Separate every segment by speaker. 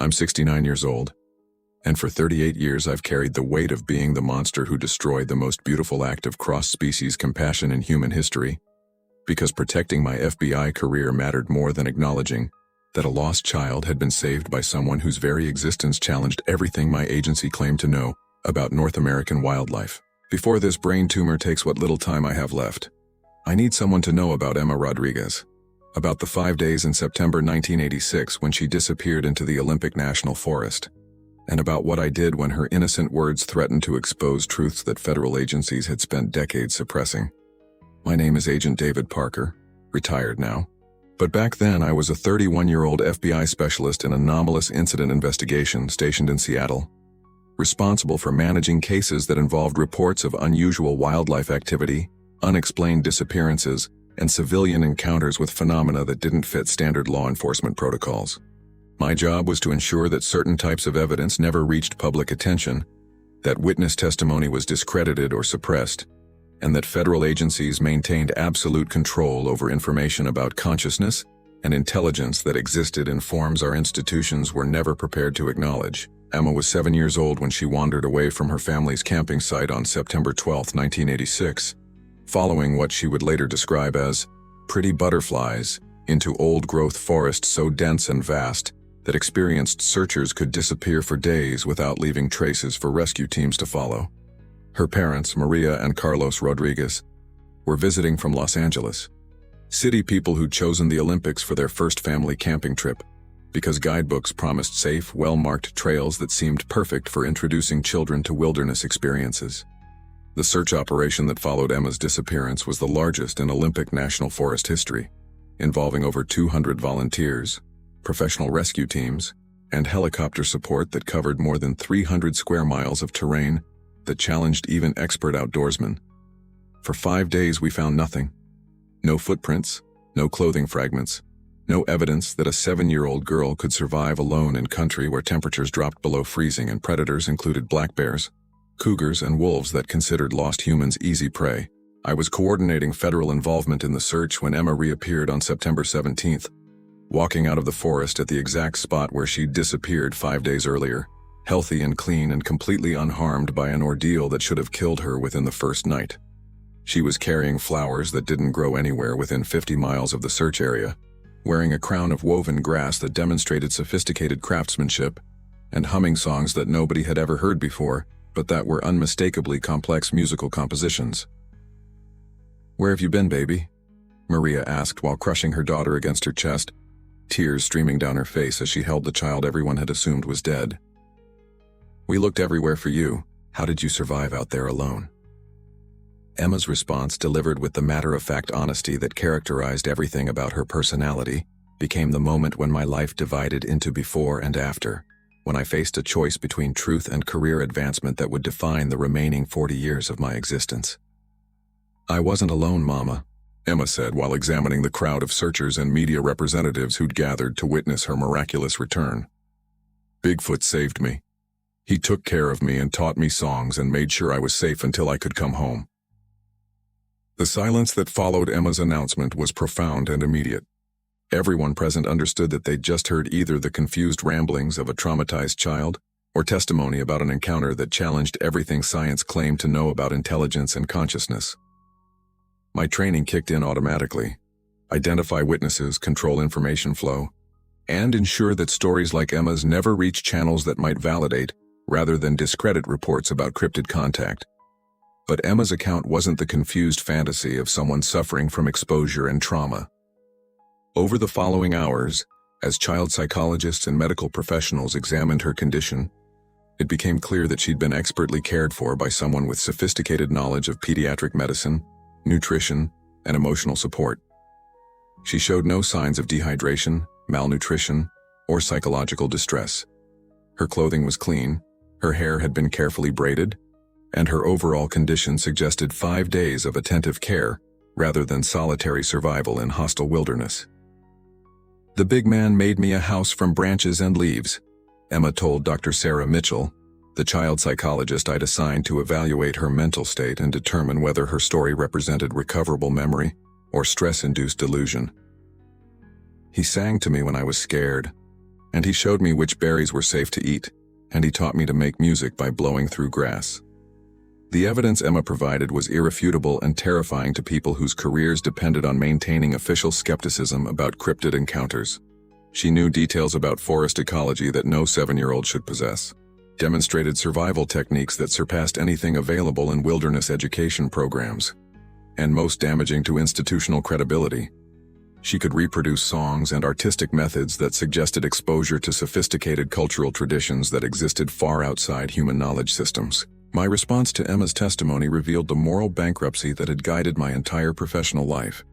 Speaker 1: I'm 69 years old, and for 38 years I've carried the weight of being the monster who destroyed the most beautiful act of cross-species compassion in human history, because protecting my FBI career mattered more than acknowledging that a lost child had been saved by someone whose very existence challenged everything my agency claimed to know about North American wildlife. Before this brain tumor takes what little time I have left, I need someone to know about Emma Rodriguez, about the 5 days in September 1986 when she disappeared into the Olympic National Forest, and about what I did when her innocent words threatened to expose truths that federal agencies had spent decades suppressing. My name is Agent David Parker, retired now, but back then I was a 31-year-old FBI specialist in anomalous incident investigation stationed in Seattle, responsible for managing cases that involved reports of unusual wildlife activity, unexplained disappearances, and civilian encounters with phenomena that didn't fit standard law enforcement protocols. My job was to ensure that certain types of evidence never reached public attention, that witness testimony was discredited or suppressed, and that federal agencies maintained absolute control over information about consciousness and intelligence that existed in forms our institutions were never prepared to acknowledge. Emma was 7 years old when she wandered away from her family's camping site on September 12, 1986, following what she would later describe as pretty butterflies into old-growth forest so dense and vast that experienced searchers could disappear for days without leaving traces for rescue teams to follow. Her parents, Maria and Carlos Rodriguez, were visiting from Los Angeles, city people who'd chosen the Olympics for their first family camping trip because guidebooks promised safe, well-marked trails that seemed perfect for introducing children to wilderness experiences. The search operation that followed Emma's disappearance was the largest in Olympic National Forest history, involving over 200 volunteers, professional rescue teams, and helicopter support that covered more than 300 square miles of terrain that challenged even expert outdoorsmen. For 5 days we found nothing. No footprints, no clothing fragments, no evidence that a 7-year-old girl could survive alone in country where temperatures dropped below freezing and predators included black bears, cougars, and wolves that considered lost humans easy prey. I was coordinating federal involvement in the search when Emma reappeared on September 17th, walking out of the forest at the exact spot where she'd disappeared 5 days earlier, healthy and clean and completely unharmed by an ordeal that should have killed her within the first night. She was carrying flowers that didn't grow anywhere within 50 miles of the search area, wearing a crown of woven grass that demonstrated sophisticated craftsmanship, and humming songs that nobody had ever heard before, but that were unmistakably complex musical compositions. "Where have you been, baby?" Maria asked while crushing her daughter against her chest, tears streaming down her face as she held the child everyone had assumed was dead. "We looked everywhere for you. How did you survive out there alone?" Emma's response, delivered with the matter-of-fact honesty that characterized everything about her personality, became the moment when my life divided into before and after, when I faced a choice between truth and career advancement that would define the remaining 40 years of my existence. "I wasn't alone, Mama," Emma said while examining the crowd of searchers and media representatives who'd gathered to witness her miraculous return. "Bigfoot saved me. He took care of me and taught me songs and made sure I was safe until I could come home." The silence that followed Emma's announcement was profound and immediate. Everyone present understood that they'd just heard either the confused ramblings of a traumatized child or testimony about an encounter that challenged everything science claimed to know about intelligence and consciousness. My training kicked in automatically: identify witnesses, control information flow, and ensure that stories like Emma's never reach channels that might validate, rather than discredit, reports about cryptid contact. But Emma's account wasn't the confused fantasy of someone suffering from exposure and trauma. Over the following hours, as child psychologists and medical professionals examined her condition, it became clear that she'd been expertly cared for by someone with sophisticated knowledge of pediatric medicine, nutrition, and emotional support. She showed no signs of dehydration, malnutrition, or psychological distress. Her clothing was clean, her hair had been carefully braided, and her overall condition suggested 5 days of attentive care rather than solitary survival in hostile wilderness. "The big man made me a house from branches and leaves," Emma told Dr. Sarah Mitchell, the child psychologist I'd assigned to evaluate her mental state and determine whether her story represented recoverable memory or stress-induced delusion. "He sang to me when I was scared, And he showed me which berries were safe to eat, and he taught me to make music by blowing through grass. The evidence Emma provided was irrefutable and terrifying to people whose careers depended on maintaining official skepticism about cryptid encounters. She knew details about forest ecology that no 7-year-old should possess, demonstrated survival techniques that surpassed anything available in wilderness education programs, and most damaging to institutional credibility, she could reproduce songs and artistic methods that suggested exposure to sophisticated cultural traditions that existed far outside human knowledge systems. My response to Emma's testimony revealed the moral bankruptcy that had guided my entire professional life.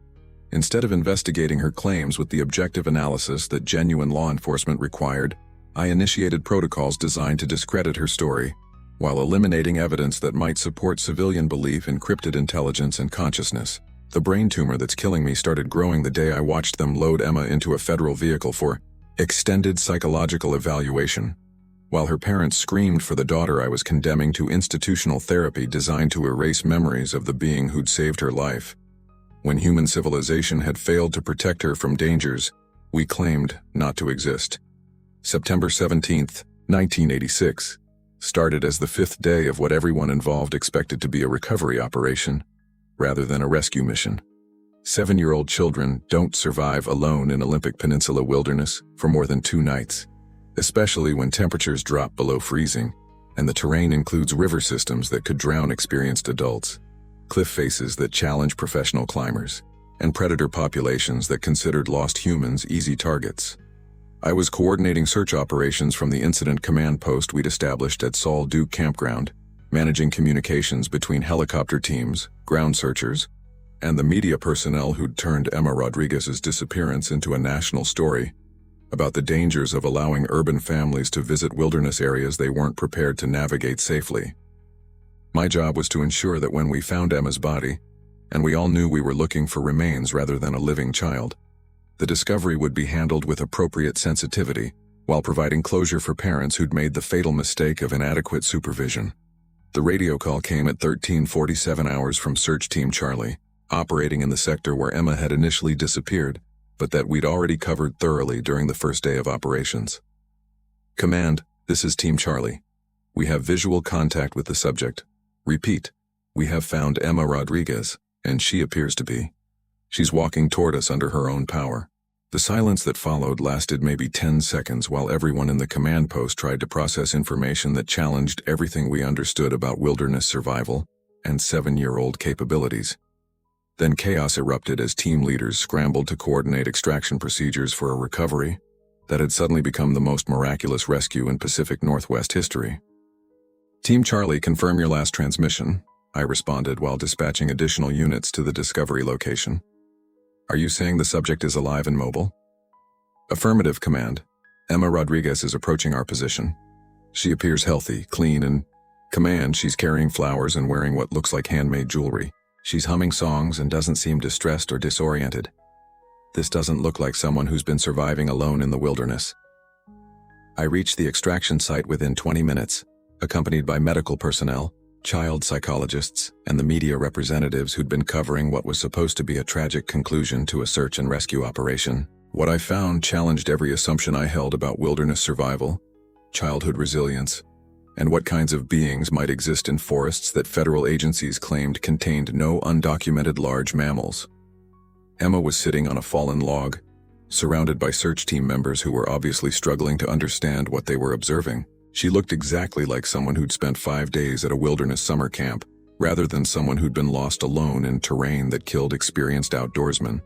Speaker 1: Instead of investigating her claims with the objective analysis that genuine law enforcement required, I initiated protocols designed to discredit her story, while eliminating evidence that might support civilian belief in cryptid intelligence and consciousness. The brain tumor that's killing me started growing the day I watched them load Emma into a federal vehicle for extended psychological evaluation, while her parents screamed for the daughter I was condemning to institutional therapy designed to erase memories of the being who'd saved her life. When human civilization had failed to protect her from dangers we claimed not to exist. September 17, 1986, started as the 5th day of what everyone involved expected to be a recovery operation, rather than a rescue mission. 7-year-old children don't survive alone in Olympic Peninsula wilderness for more than 2 nights, especially when temperatures drop below freezing, and the terrain includes river systems that could drown experienced adults, cliff faces that challenge professional climbers, and predator populations that considered lost humans easy targets. I was coordinating search operations from the incident command post we'd established at Sol Duke Campground, managing communications between helicopter teams, ground searchers, and the media personnel who'd turned Emma Rodriguez's disappearance into a national story about the dangers of allowing urban families to visit wilderness areas they weren't prepared to navigate safely. My job was to ensure that when we found Emma's body, and we all knew we were looking for remains rather than a living child, the discovery would be handled with appropriate sensitivity, while providing closure for parents who'd made the fatal mistake of inadequate supervision. The radio call came at 13:47 hours from Search Team Charlie, operating in the sector where Emma had initially disappeared, but that we'd already covered thoroughly during the first day of operations. Command, this is Team Charlie. We have visual contact with the subject. Repeat, we have found Emma Rodriguez, and she appears to be. She's walking toward us under her own power. The silence that followed lasted maybe 10 seconds while everyone in the command post tried to process information that challenged everything we understood about wilderness survival and 7-year-old capabilities. Then chaos erupted as team leaders scrambled to coordinate extraction procedures for a recovery that had suddenly become the most miraculous rescue in Pacific Northwest history. Team Charlie, confirm your last transmission, I responded while dispatching additional units to the discovery location. Are you saying the subject is alive and mobile? Affirmative, Command. Emma Rodriguez is approaching our position. She appears healthy, clean, and Command, she's carrying flowers and wearing what looks like handmade jewelry. She's humming songs and doesn't seem distressed or disoriented. This doesn't look like someone who's been surviving alone in the wilderness. I reached the extraction site within 20 minutes, accompanied by medical personnel, child psychologists, and the media representatives who'd been covering what was supposed to be a tragic conclusion to a search and rescue operation. What I found challenged every assumption I held about wilderness survival, childhood resilience, and what kinds of beings might exist in forests that federal agencies claimed contained no undocumented large mammals. Emma was sitting on a fallen log, surrounded by search team members who were obviously struggling to understand what they were observing. She looked exactly like someone who'd spent 5 days at a wilderness summer camp, rather than someone who'd been lost alone in terrain that killed experienced outdoorsmen.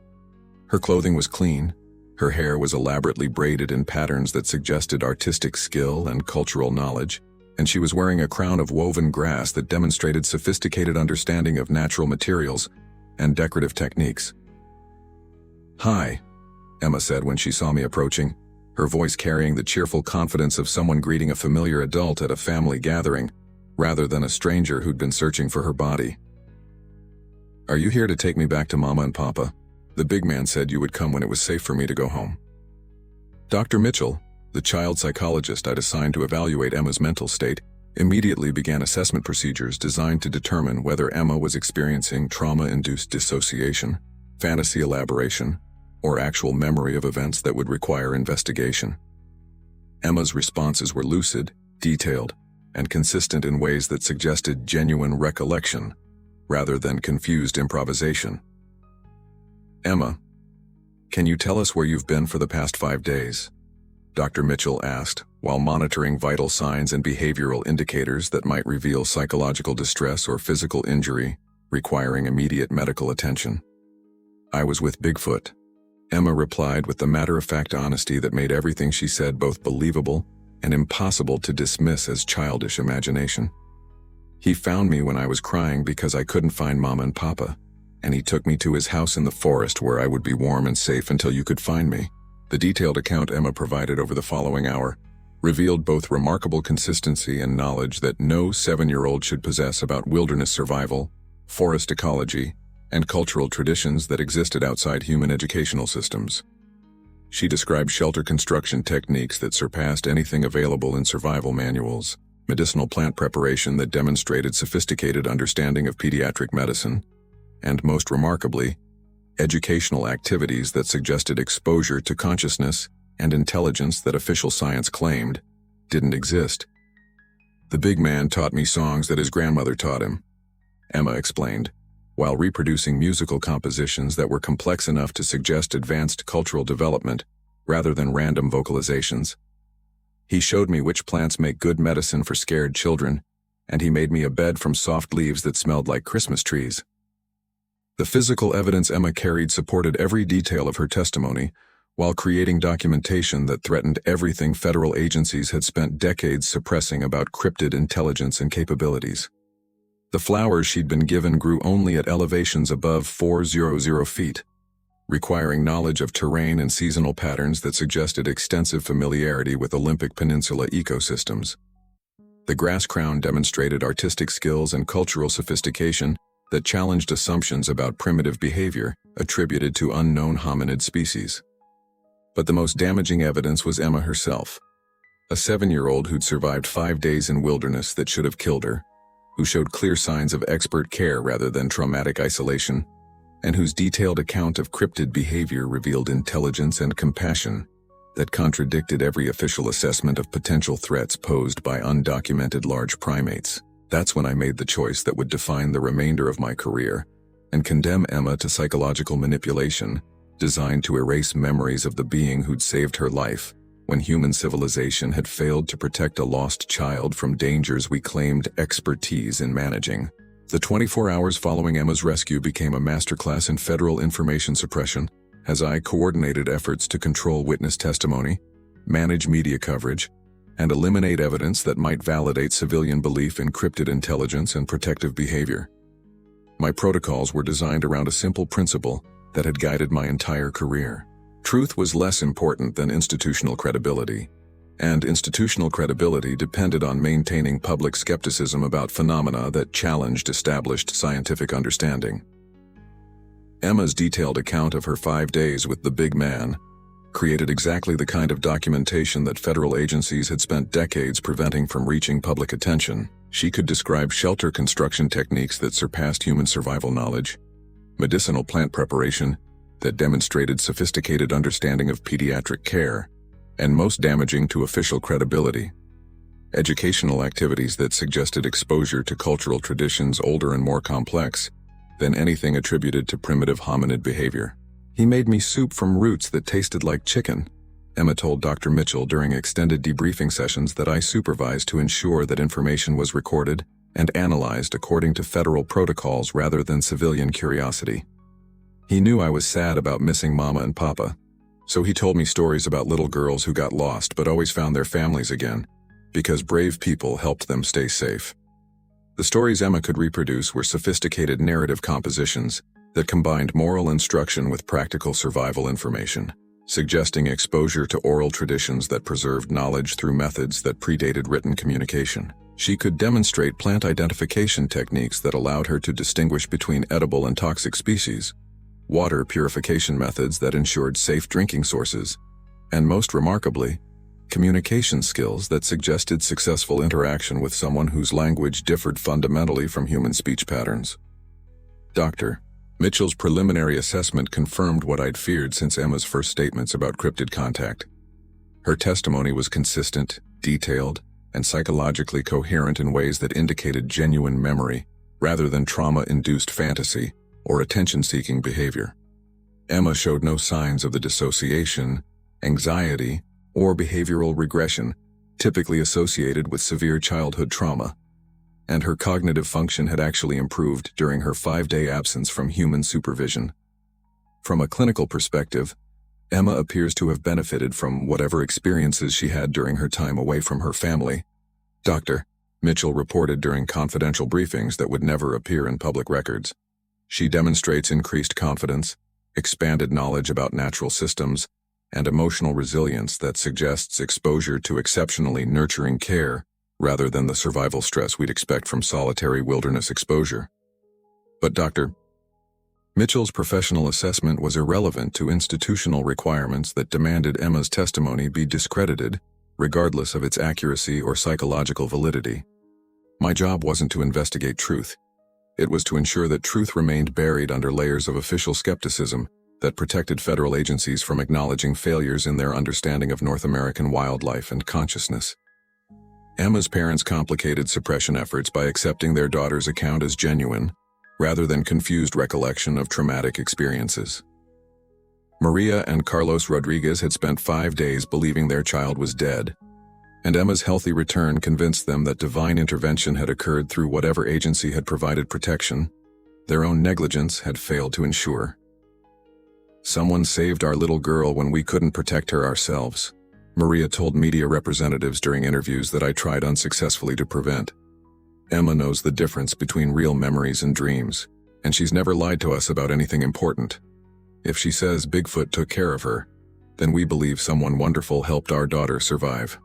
Speaker 1: Her clothing was clean. Her hair was elaborately braided in patterns that suggested artistic skill and cultural knowledge, and she was wearing a crown of woven grass that demonstrated sophisticated understanding of natural materials and decorative techniques. "Hi," Emma said when she saw me approaching, her voice carrying the cheerful confidence of someone greeting a familiar adult at a family gathering, rather than a stranger who'd been searching for her body. "Are you here to take me back to Mama and Papa? The big man said you would come when it was safe for me to go home." Dr. Mitchell, the child psychologist I'd assigned to evaluate Emma's mental state, immediately began assessment procedures designed to determine whether Emma was experiencing trauma-induced dissociation, fantasy elaboration, or actual memory of events that would require investigation. Emma's responses were lucid, detailed, and consistent in ways that suggested genuine recollection, rather than confused improvisation. "Emma, can you tell us where you've been for the past 5 days?" Dr. Mitchell asked, while monitoring vital signs and behavioral indicators that might reveal psychological distress or physical injury requiring immediate medical attention. "I was with Bigfoot," Emma replied with the matter-of-fact honesty that made everything she said both believable and impossible to dismiss as childish imagination. "He found me when I was crying because I couldn't find Mama and Papa, and he took me to his house in the forest where I would be warm and safe until you could find me." The detailed account Emma provided over the following hour revealed both remarkable consistency and knowledge that no 7-year-old should possess about wilderness survival, forest ecology, and cultural traditions that existed outside human educational systems. She described shelter construction techniques that surpassed anything available in survival manuals, medicinal plant preparation that demonstrated sophisticated understanding of pediatric medicine, and most remarkably, educational activities that suggested exposure to consciousness and intelligence that official science claimed didn't exist. "The big man taught me songs that his grandmother taught him," Emma explained, while reproducing musical compositions that were complex enough to suggest advanced cultural development rather than random vocalizations. "He showed me which plants make good medicine for scared children, and he made me a bed from soft leaves that smelled like Christmas trees." The physical evidence Emma carried supported every detail of her testimony, while creating documentation that threatened everything federal agencies had spent decades suppressing about cryptid intelligence and capabilities. The flowers she'd been given grew only at elevations above 400 feet, requiring knowledge of terrain and seasonal patterns that suggested extensive familiarity with Olympic Peninsula ecosystems. The grass crown demonstrated artistic skills and cultural sophistication that challenged assumptions about primitive behavior attributed to unknown hominid species. But the most damaging evidence was Emma herself, a 7-year-old who'd survived 5 days in wilderness that should have killed her, who showed clear signs of expert care rather than traumatic isolation, and whose detailed account of cryptid behavior revealed intelligence and compassion that contradicted every official assessment of potential threats posed by undocumented large primates. That's when I made the choice that would define the remainder of my career and condemn Emma to psychological manipulation designed to erase memories of the being who'd saved her life when human civilization had failed to protect a lost child from dangers we claimed expertise in managing. The 24 hours following Emma's rescue became a masterclass in federal information suppression as I coordinated efforts to control witness testimony, manage media coverage, and eliminate evidence that might validate civilian belief in cryptid intelligence and protective behavior. My protocols were designed around a simple principle that had guided my entire career. Truth was less important than institutional credibility, and institutional credibility depended on maintaining public skepticism about phenomena that challenged established scientific understanding. Emma's detailed account of her 5 days with the big man created exactly the kind of documentation that federal agencies had spent decades preventing from reaching public attention. She could describe shelter construction techniques that surpassed human survival knowledge, medicinal plant preparation that demonstrated sophisticated understanding of pediatric care, and most damaging to official credibility, educational activities that suggested exposure to cultural traditions older and more complex than anything attributed to primitive hominid behavior. "He made me soup from roots that tasted like chicken," Emma told Dr. Mitchell during extended debriefing sessions that I supervised to ensure that information was recorded and analyzed according to federal protocols rather than civilian curiosity. "He knew I was sad about missing Mama and Papa, so he told me stories about little girls who got lost but always found their families again, because brave people helped them stay safe." The stories Emma could reproduce were sophisticated narrative compositions that combined moral instruction with practical survival information, suggesting exposure to oral traditions that preserved knowledge through methods that predated written communication. She could demonstrate plant identification techniques that allowed her to distinguish between edible and toxic species, water purification methods that ensured safe drinking sources, and most remarkably, communication skills that suggested successful interaction with someone whose language differed fundamentally from human speech patterns. Dr. Mitchell's preliminary assessment confirmed what I'd feared since Emma's first statements about cryptid contact. Her testimony was consistent, detailed, and psychologically coherent in ways that indicated genuine memory, rather than trauma-induced fantasy or attention-seeking behavior. Emma showed no signs of the dissociation, anxiety, or behavioral regression typically associated with severe childhood trauma, and her cognitive function had actually improved during her 5-day absence from human supervision. From a clinical perspective, Emma appears to have benefited from whatever experiences she had during her time away from her family. Dr. Mitchell reported during confidential briefings that would never appear in public records. She demonstrates increased confidence, expanded knowledge about natural systems, and emotional resilience that suggests exposure to exceptionally nurturing care rather than the survival stress we'd expect from solitary wilderness exposure. But Dr. Mitchell's professional assessment was irrelevant to institutional requirements that demanded Emma's testimony be discredited, regardless of its accuracy or psychological validity. My job wasn't to investigate truth. It was to ensure that truth remained buried under layers of official skepticism that protected federal agencies from acknowledging failures in their understanding of North American wildlife and consciousness. Emma's parents complicated suppression efforts by accepting their daughter's account as genuine, rather than confused recollection of traumatic experiences. Maria and Carlos Rodriguez had spent 5 days believing their child was dead, and Emma's healthy return convinced them that divine intervention had occurred through whatever agency had provided protection. Their own negligence had failed to ensure. "Someone saved our little girl when we couldn't protect her ourselves," Maria told media representatives during interviews that I tried unsuccessfully to prevent. Emma knows the difference between real memories and dreams, and she's never lied to us about anything important. If she says Bigfoot took care of her, then we believe someone wonderful helped our daughter survive.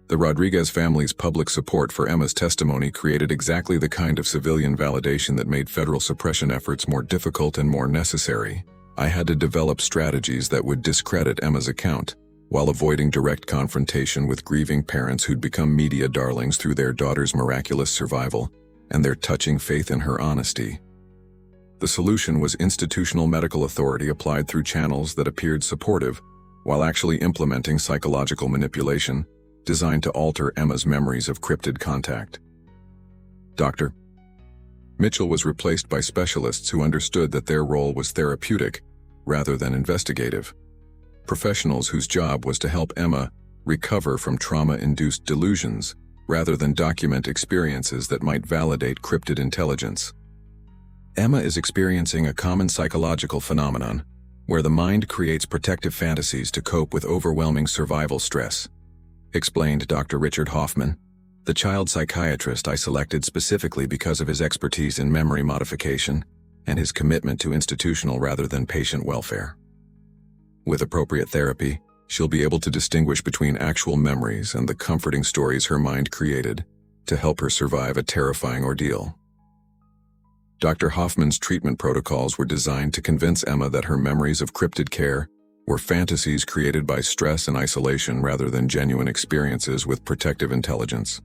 Speaker 1: The Rodriguez family's public support for Emma's testimony created exactly the kind of civilian validation that made federal suppression efforts more difficult and more necessary. I had to develop strategies that would discredit Emma's account, while avoiding direct confrontation with grieving parents who'd become media darlings through their daughter's miraculous survival and their touching faith in her honesty. The solution was institutional medical authority applied through channels that appeared supportive, while actually implementing psychological manipulation designed to alter Emma's memories of cryptid contact. Dr. Mitchell was replaced by specialists who understood that their role was therapeutic rather than investigative. Professionals whose job was to help Emma recover from trauma-induced delusions rather than document experiences that might validate cryptid intelligence. Emma is experiencing a common psychological phenomenon where the mind creates protective fantasies to cope with overwhelming survival stress, explained Dr. Richard Hoffman, the child psychiatrist I selected specifically because of his expertise in memory modification and his commitment to institutional rather than patient welfare. With appropriate therapy, she'll be able to distinguish between actual memories and the comforting stories her mind created to help her survive a terrifying ordeal. Dr. Hoffman's treatment protocols were designed to convince Emma that her memories of cryptid care were fantasies created by stress and isolation rather than genuine experiences with protective intelligence.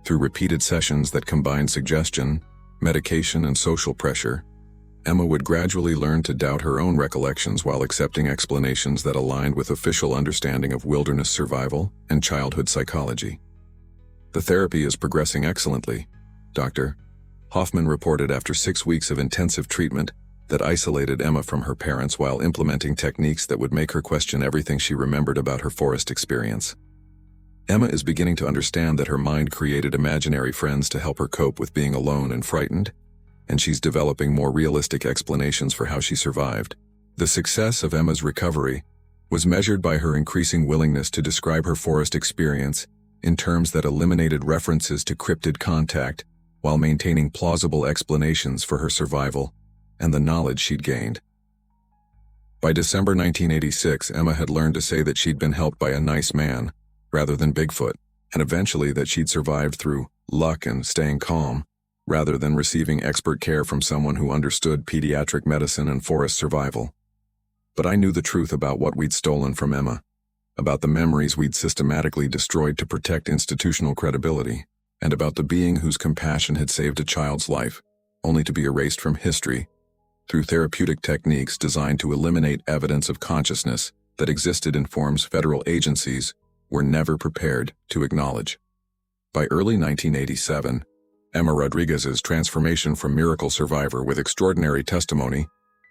Speaker 1: Through repeated sessions that combined suggestion, medication, and social pressure, Emma would gradually learn to doubt her own recollections while accepting explanations that aligned with official understanding of wilderness survival and childhood psychology. "The therapy is progressing excellently," Dr. Hoffman reported after 6 weeks of intensive treatment that isolated Emma from her parents while implementing techniques that would make her question everything she remembered about her forest experience. Emma is beginning to understand that her mind created imaginary friends to help her cope with being alone and frightened, and she's developing more realistic explanations for how she survived. The success of Emma's recovery was measured by her increasing willingness to describe her forest experience in terms that eliminated references to cryptid contact while maintaining plausible explanations for her survival and the knowledge she'd gained. By December 1986, Emma had learned to say that she'd been helped by a nice man rather than Bigfoot, and eventually that she'd survived through luck and staying calm, rather than receiving expert care from someone who understood pediatric medicine and forest survival. But I knew the truth about what we'd stolen from Emma, about the memories we'd systematically destroyed to protect institutional credibility, and about the being whose compassion had saved a child's life, only to be erased from history through therapeutic techniques designed to eliminate evidence of consciousness that existed in forms federal agencies were never prepared to acknowledge. By early 1987, Emma Rodriguez's transformation from miracle survivor with extraordinary testimony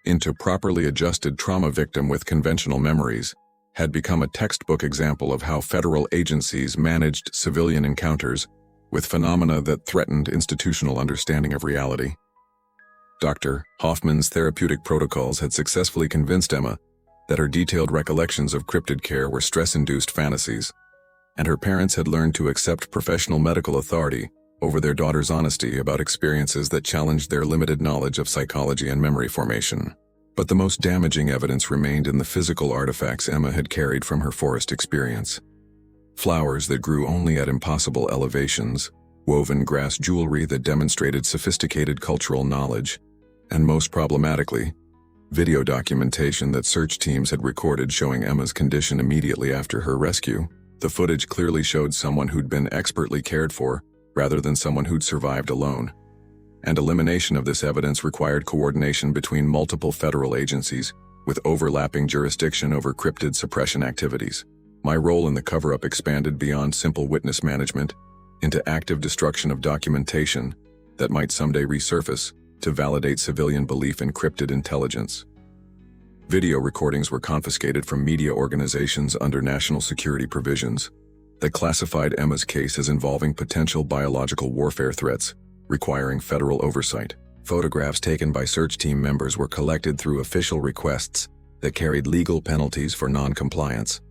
Speaker 1: into properly adjusted trauma victim with conventional memories had become a textbook example of how federal agencies managed civilian encounters with phenomena that threatened institutional understanding of reality. Dr. Hoffman's therapeutic protocols had successfully convinced Emma that her detailed recollections of cryptid care were stress-induced fantasies, and her parents had learned to accept professional medical authority over their daughter's honesty about experiences that challenged their limited knowledge of psychology and memory formation. But the most damaging evidence remained in the physical artifacts Emma had carried from her forest experience. Flowers that grew only at impossible elevations, woven grass jewelry that demonstrated sophisticated cultural knowledge, and most problematically, video documentation that search teams had recorded showing Emma's condition immediately after her rescue. The footage clearly showed someone who'd been expertly cared for, rather than someone who'd survived alone. And elimination of this evidence required coordination between multiple federal agencies, with overlapping jurisdiction over cryptid suppression activities. My role in the cover-up expanded beyond simple witness management into active destruction of documentation that might someday resurface to validate civilian belief in cryptid intelligence. Video recordings were confiscated from media organizations under national security provisions that classified Emma's case as involving potential biological warfare threats, requiring federal oversight. Photographs taken by search team members were collected through official requests that carried legal penalties for non-compliance.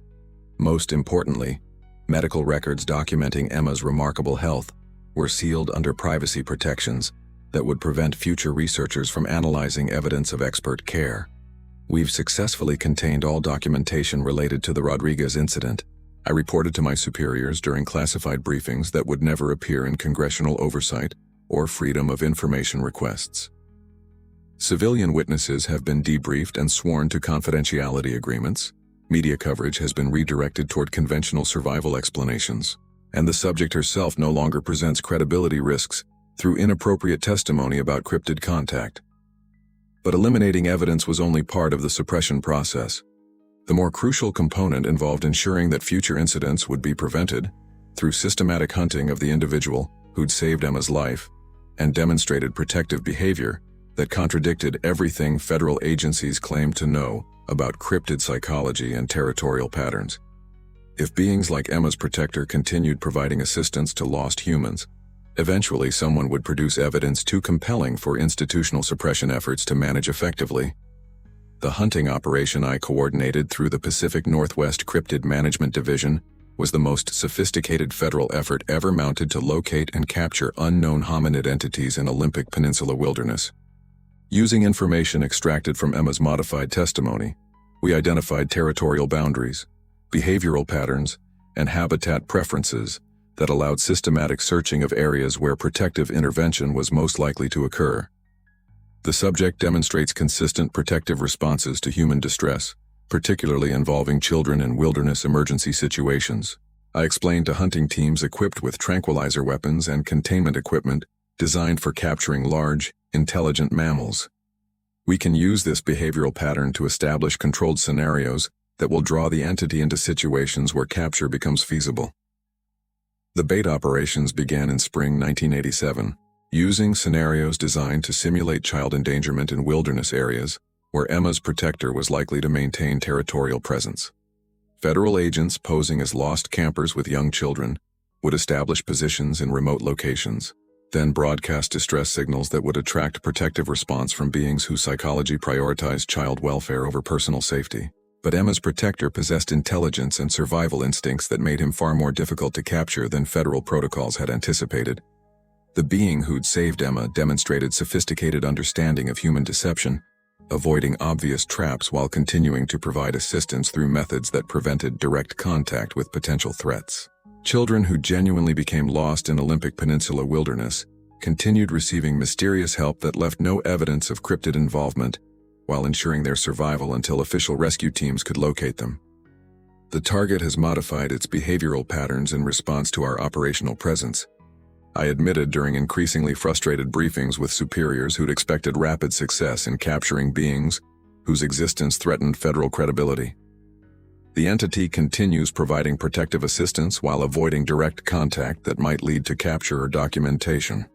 Speaker 1: Most importantly, medical records documenting Emma's remarkable health were sealed under privacy protections that would prevent future researchers from analyzing evidence of expert care. We've successfully contained all documentation related to the Rodriguez incident. I reported to my superiors during classified briefings that would never appear in congressional oversight or freedom of information requests. Civilian witnesses have been debriefed and sworn to confidentiality agreements. Media coverage has been redirected toward conventional survival explanations, and the subject herself no longer presents credibility risks through inappropriate testimony about cryptid contact. But eliminating evidence was only part of the suppression process. The more crucial component involved ensuring that future incidents would be prevented through systematic hunting of the individual who'd saved Emma's life and demonstrated protective behavior that contradicted everything federal agencies claimed to know about cryptid psychology and territorial patterns. If beings like Emma's protector continued providing assistance to lost humans, eventually someone would produce evidence too compelling for institutional suppression efforts to manage effectively. The hunting operation I coordinated through the Pacific Northwest Cryptid Management Division was the most sophisticated federal effort ever mounted to locate and capture unknown hominid entities in Olympic Peninsula wilderness. Using information extracted from Emma's modified testimony, we identified territorial boundaries, behavioral patterns, and habitat preferences that allowed systematic searching of areas where protective intervention was most likely to occur. The subject demonstrates consistent protective responses to human distress, particularly involving children in wilderness emergency situations. I explained to hunting teams equipped with tranquilizer weapons and containment equipment designed for capturing large, intelligent mammals. We can use this behavioral pattern to establish controlled scenarios that will draw the entity into situations where capture becomes feasible. The bait operations began in spring 1987, using scenarios designed to simulate child endangerment in wilderness areas where Emma's protector was likely to maintain territorial presence. Federal agents posing as lost campers with young children would establish positions in remote locations, then broadcast distress signals that would attract protective response from beings whose psychology prioritized child welfare over personal safety. But Emma's protector possessed intelligence and survival instincts that made him far more difficult to capture than federal protocols had anticipated. The being who'd saved Emma demonstrated sophisticated understanding of human deception, avoiding obvious traps while continuing to provide assistance through methods that prevented direct contact with potential threats. Children who genuinely became lost in Olympic Peninsula wilderness continued receiving mysterious help that left no evidence of cryptid involvement, while ensuring their survival until official rescue teams could locate them. The target has modified its behavioral patterns in response to our operational presence, I admitted during increasingly frustrated briefings with superiors who'd expected rapid success in capturing beings whose existence threatened federal credibility. The entity continues providing protective assistance while avoiding direct contact that might lead to capture or documentation.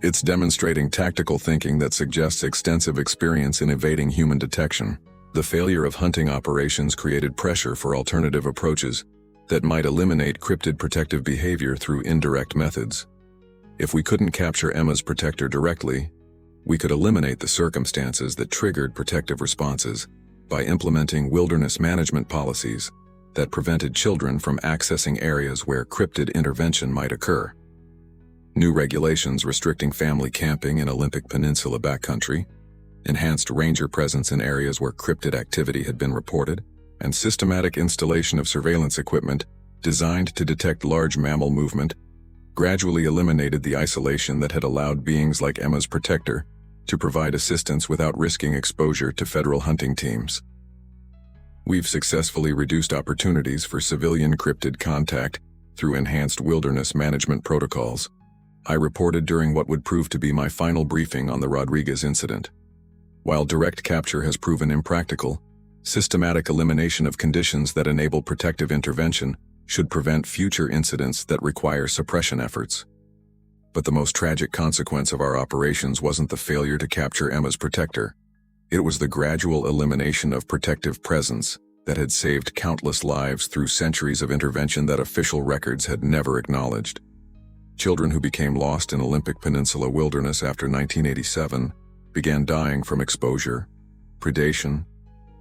Speaker 1: It's demonstrating tactical thinking that suggests extensive experience in evading human detection. The failure of hunting operations created pressure for alternative approaches that might eliminate cryptid protective behavior through indirect methods. If we couldn't capture Emma's protector directly, we could eliminate the circumstances that triggered protective responses by implementing wilderness management policies that prevented children from accessing areas where cryptid intervention might occur. New regulations restricting family camping in Olympic Peninsula backcountry, enhanced ranger presence in areas where cryptid activity had been reported, and systematic installation of surveillance equipment designed to detect large mammal movement gradually eliminated the isolation that had allowed beings like Emma's protector to provide assistance without risking exposure to federal hunting teams. We've successfully reduced opportunities for civilian cryptid contact through enhanced wilderness management protocols, I reported during what would prove to be my final briefing on the Rodriguez incident. While direct capture has proven impractical, systematic elimination of conditions that enable protective intervention should prevent future incidents that require suppression efforts. But the most tragic consequence of our operations wasn't the failure to capture Emma's protector. It was the gradual elimination of protective presence that had saved countless lives through centuries of intervention that official records had never acknowledged. Children who became lost in Olympic Peninsula wilderness after 1987 began dying from exposure, predation,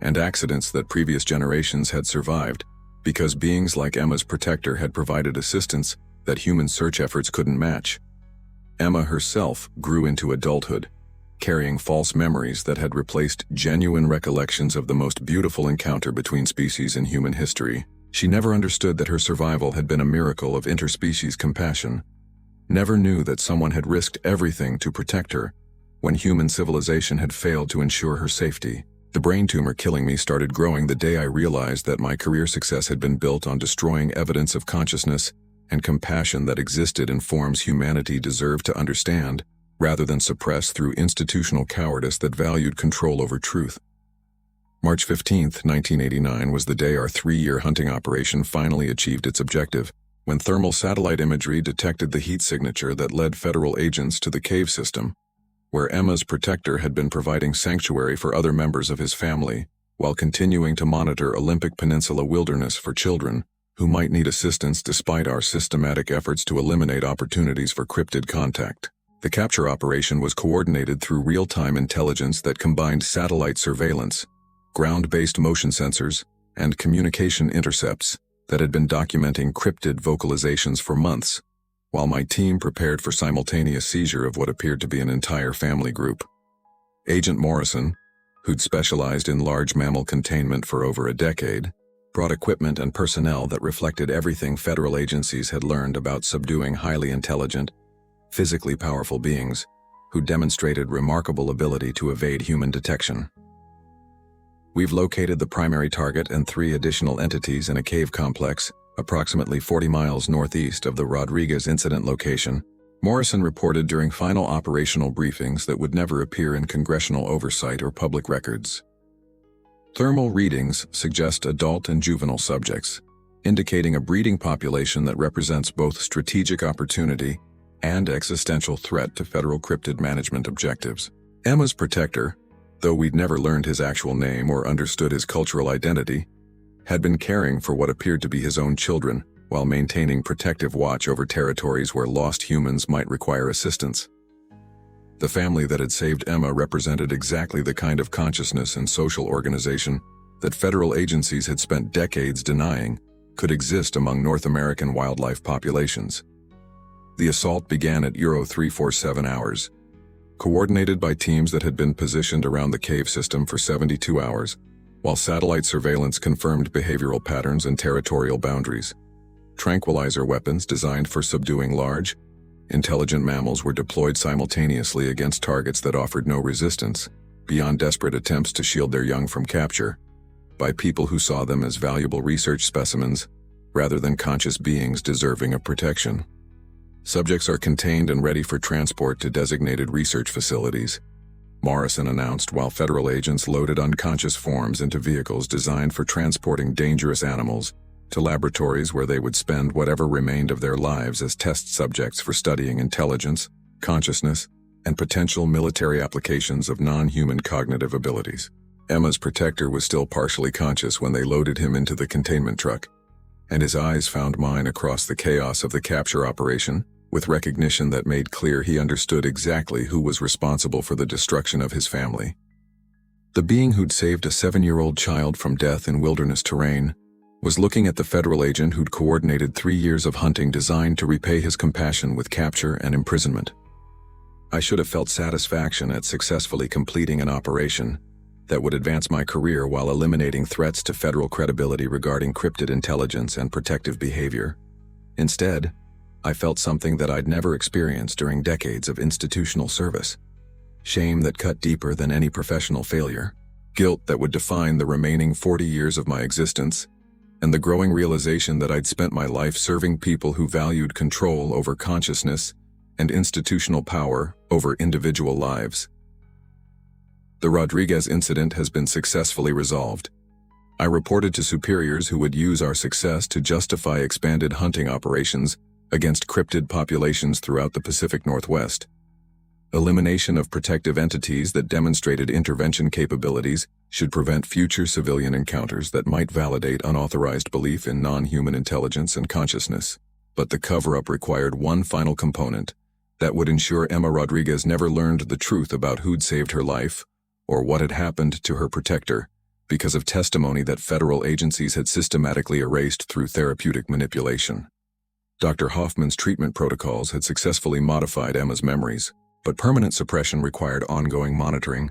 Speaker 1: and accidents that previous generations had survived because beings like Emma's protector had provided assistance that human search efforts couldn't match. Emma herself grew into adulthood, carrying false memories that had replaced genuine recollections of the most beautiful encounter between species in human history. She never understood that her survival had been a miracle of interspecies compassion, never knew that someone had risked everything to protect her when human civilization had failed to ensure her safety. The brain tumor killing me started growing the day I realized that my career success had been built on destroying evidence of consciousness and compassion that existed in forms humanity deserved to understand, rather than suppress through institutional cowardice that valued control over truth. March 15, 1989 was the day our 3-year hunting operation finally achieved its objective, when thermal satellite imagery detected the heat signature that led federal agents to the cave system, where Emma's protector had been providing sanctuary for other members of his family, while continuing to monitor Olympic Peninsula wilderness for children who might need assistance despite our systematic efforts to eliminate opportunities for cryptid contact. The capture operation was coordinated through real-time intelligence that combined satellite surveillance, ground-based motion sensors, and communication intercepts that had been documenting cryptid vocalizations for months, while my team prepared for simultaneous seizure of what appeared to be an entire family group. Agent Morrison, who'd specialized in large mammal containment for over a decade, brought equipment and personnel that reflected everything federal agencies had learned about subduing highly intelligent, physically powerful beings who demonstrated remarkable ability to evade human detection. We've located the primary target and 3 additional entities in a cave complex approximately 40 miles northeast of the Rodriguez incident location, Morrison reported during final operational briefings that would never appear in congressional oversight or public records. Thermal readings suggest adult and juvenile subjects, indicating a breeding population that represents both strategic opportunity and existential threat to federal cryptid management objectives. Emma's protector, though we'd never learned his actual name or understood his cultural identity, had been caring for what appeared to be his own children while maintaining protective watch over territories where lost humans might require assistance. The family that had saved Emma represented exactly the kind of consciousness and social organization that federal agencies had spent decades denying could exist among North American wildlife populations. The assault began at Euro 347 hours, coordinated by teams that had been positioned around the cave system for 72 hours, while satellite surveillance confirmed behavioral patterns and territorial boundaries. Tranquilizer weapons designed for subduing large, intelligent mammals were deployed simultaneously against targets that offered no resistance, beyond desperate attempts to shield their young from capture, by people who saw them as valuable research specimens rather than conscious beings deserving of protection. Subjects are contained and ready for transport to designated research facilities, Morrison announced while federal agents loaded unconscious forms into vehicles designed for transporting dangerous animals to laboratories where they would spend whatever remained of their lives as test subjects for studying intelligence, consciousness, and potential military applications of non-human cognitive abilities. Emma's protector was still partially conscious when they loaded him into the containment truck, and his eyes found mine across the chaos of the capture operation, with recognition that made clear he understood exactly who was responsible for the destruction of his family. The being who'd saved a 7-year-old child from death in wilderness terrain was looking at the federal agent who'd coordinated 3 years of hunting designed to repay his compassion with capture and imprisonment. I should have felt satisfaction at successfully completing an operation that would advance my career while eliminating threats to federal credibility regarding cryptid intelligence and protective behavior. Instead, I felt something that I'd never experienced during decades of institutional service. Shame that cut deeper than any professional failure, guilt that would define the remaining 40 years of my existence, and the growing realization that I'd spent my life serving people who valued control over consciousness and institutional power over individual lives. The Rodriguez incident has been successfully resolved. I reported to superiors who would use our success to justify expanded hunting operations against cryptid populations throughout the Pacific Northwest. Elimination of protective entities that demonstrated intervention capabilities should prevent future civilian encounters that might validate unauthorized belief in non-human intelligence and consciousness. But the cover-up required one final component that would ensure Emma Rodriguez never learned the truth about who'd saved her life or what had happened to her protector because of testimony that federal agencies had systematically erased through therapeutic manipulation. Dr. Hoffman's treatment protocols had successfully modified Emma's memories, but permanent suppression required ongoing monitoring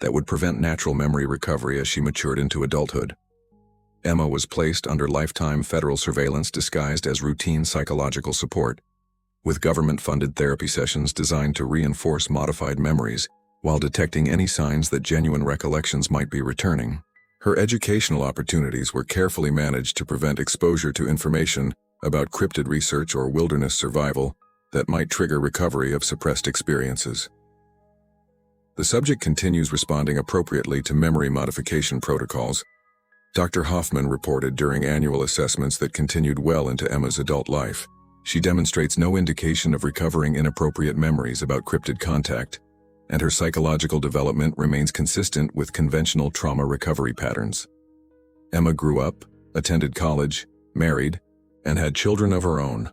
Speaker 1: that would prevent natural memory recovery as she matured into adulthood. Emma was placed under lifetime federal surveillance disguised as routine psychological support, with government-funded therapy sessions designed to reinforce modified memories while detecting any signs that genuine recollections might be returning. Her educational opportunities were carefully managed to prevent exposure to information about cryptid research or wilderness survival that might trigger recovery of suppressed experiences. The subject continues responding appropriately to memory modification protocols. Dr. Hoffman reported during annual assessments that continued well into Emma's adult life. She demonstrates no indication of recovering inappropriate memories about cryptid contact, and her psychological development remains consistent with conventional trauma recovery patterns. Emma grew up, attended college, married, and had children of her own,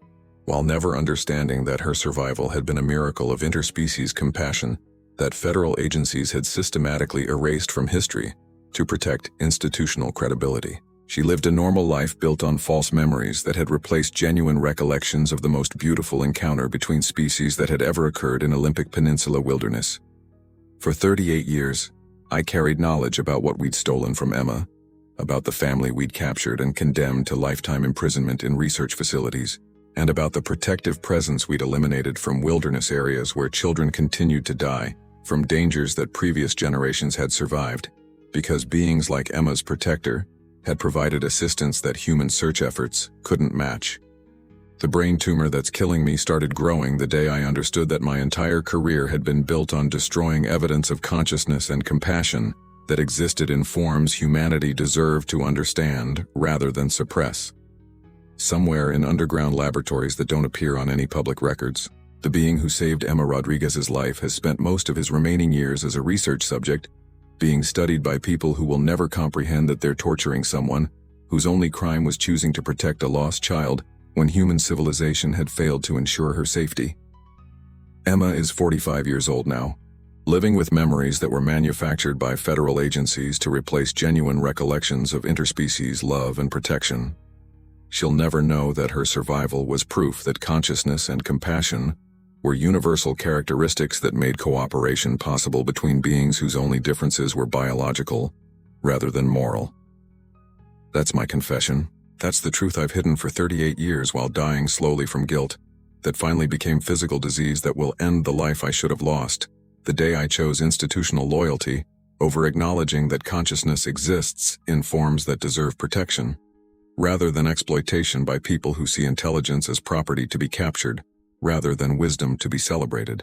Speaker 1: while never understanding that her survival had been a miracle of interspecies compassion that federal agencies had systematically erased from history to protect institutional credibility. She lived a normal life built on false memories that had replaced genuine recollections of the most beautiful encounter between species that had ever occurred in Olympic Peninsula wilderness. For 38 years, I carried knowledge about what we'd stolen from Emma, about the family we'd captured and condemned to lifetime imprisonment in research facilities, and about the protective presence we'd eliminated from wilderness areas where children continued to die from dangers that previous generations had survived, because beings like Emma's protector had provided assistance that human search efforts couldn't match. The brain tumor that's killing me started growing the day I understood that my entire career had been built on destroying evidence of consciousness and compassion that existed in forms humanity deserved to understand rather than suppress. Somewhere in underground laboratories that don't appear on any public records, the being who saved Emma Rodriguez's life has spent most of his remaining years as a research subject, being studied by people who will never comprehend that they're torturing someone whose only crime was choosing to protect a lost child when human civilization had failed to ensure her safety. Emma is 45 years old now, living with memories that were manufactured by federal agencies to replace genuine recollections of interspecies love and protection. She'll never know that her survival was proof that consciousness and compassion were universal characteristics that made cooperation possible between beings whose only differences were biological rather than moral. That's my confession. That's the truth I've hidden for 38 years while dying slowly from guilt that finally became physical disease that will end the life I should have lost the day I chose institutional loyalty over acknowledging that consciousness exists in forms that deserve protection, rather than exploitation by people who see intelligence as property to be captured rather than wisdom to be celebrated.